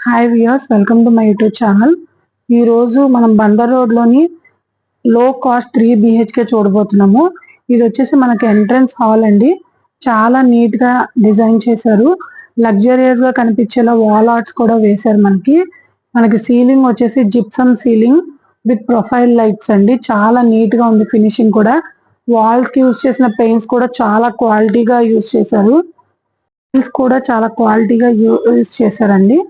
Hi viewers, welcome to my YouTube channel. ఈరోజు మనం బందర్ రోడ్లోని లో కాస్ట్ 3 BHK చూడబోతున్నాము. ఇది వచ్చేసి మనకి ఎంట్రన్స్ హాల్ అండి. చాలా నీట్గా డిజైన్ చేశారు. లగ్జరియస్గా కనిపించేలా వాల్ ఆర్ట్స్ కూడా వేశారు. మనకి సీలింగ్ వచ్చేసి gypsum ceiling with profile lights అండి. చాలా నీట్గా ఉంది ఫినిషింగ్ కూడా. వాల్స్కి యూజ్ చేసిన పెయింట్స్ కూడా చాలా క్వాలిటీగా యూజ్ చేశారు. కూడా చాలా క్వాలిటీగా యూజ్ చేశారండి.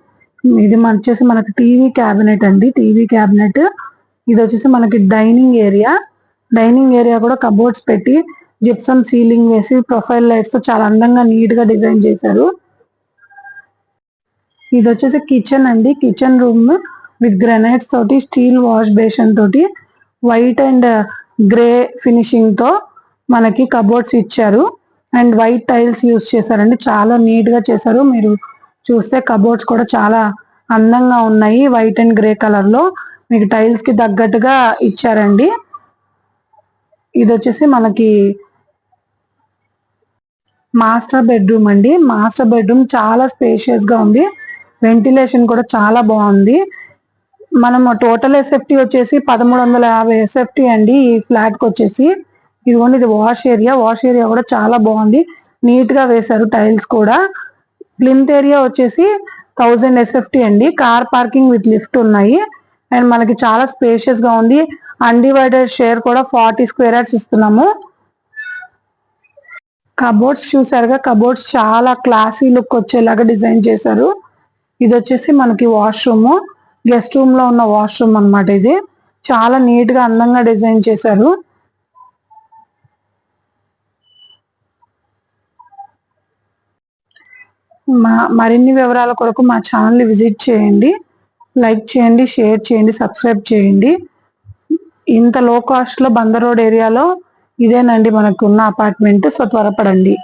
ఇది వచ్చేసి మనకి టీవీ క్యాబినెట్ అండి. టీవీ క్యాబినెట్ ఇది వచ్చేసి మనకి డైనింగ్ ఏరియా కూడా కబోర్డ్స్ పెట్టి జిప్సమ్ సీలింగ్ వేసి ప్రొఫైల్ లైట్స్ తో చాలా అందంగా నీట్ గా డిజైన్ చేశారు. ఇది వచ్చేసి కిచెన్ అండి. కిచెన్ రూమ్ విత్ గ్రానైట్స్ తోటి, స్టీల్ వాష్ బేసిన్ తోటి, వైట్ అండ్ గ్రే ఫినిషింగ్ తో మనకి కబోర్డ్స్ ఇచ్చారు. అండ్ వైట్ టైల్స్ యూజ్ చేశారండి. చాలా నీట్ గా చేశారు. మీరు చూస్తే కబోర్డ్స్ కూడా చాలా అందంగా ఉన్నాయి. వైట్ అండ్ గ్రే కలర్ లో మీకు టైల్స్ కి తగ్గట్టుగా ఇచ్చారండి. ఇది వచ్చేసి మనకి మాస్టర్ బెడ్రూమ్ అండి. మాస్టర్ బెడ్రూమ్ చాలా స్పేషియస్ గా ఉంది. వెంటిలేషన్ కూడా చాలా బాగుంది. మనం టోటల్ ఎస్ఎఫ్టీ వచ్చేసి 1350 ఎస్ఎఫ్టీ అండి. ఈ ఫ్లాట్ కి వచ్చేసి ఇది వాష్ ఏరియా కూడా చాలా బాగుంది. నీట్ గా వేశారు టైల్స్ కూడా. ప్లింత్ ఏరియా వచ్చేసి 1000 ఎస్ఎఫ్టీ అండి. కార్ పార్కింగ్ విత్ లిఫ్ట్ ఉన్నాయి. అండ్ మనకి చాలా స్పేషియస్ గా ఉంది. అన్డివైడెడ్ షేర్ కూడా 40 స్క్వేర్ యార్డ్స్ ఇస్తున్నాము. కబోర్డ్స్ చూసారుగా, కబోర్డ్స్ చాలా క్లాసీ లుక్ వచ్చేలాగా డిజైన్ చేశారు. ఇది వచ్చేసి మనకి వాష్రూమ్, గెస్ట్ రూమ్ లో ఉన్న వాష్రూమ్ అన్నమాట. ఇది చాలా నీట్ గా అందంగా డిజైన్ చేశారు. మరిన్ని వివరాల కొరకు మా ఛానల్ విజిట్ చేయండి. లైక్ చేయండి, షేర్ చేయండి, సబ్స్క్రైబ్ చేయండి. ఇంత లో కాస్ట్ లో బందర్ రోడ్ ఏరియాలో ఇదేనండి మనకు ఉన్న అపార్ట్మెంట్. సో త్వరపడండి.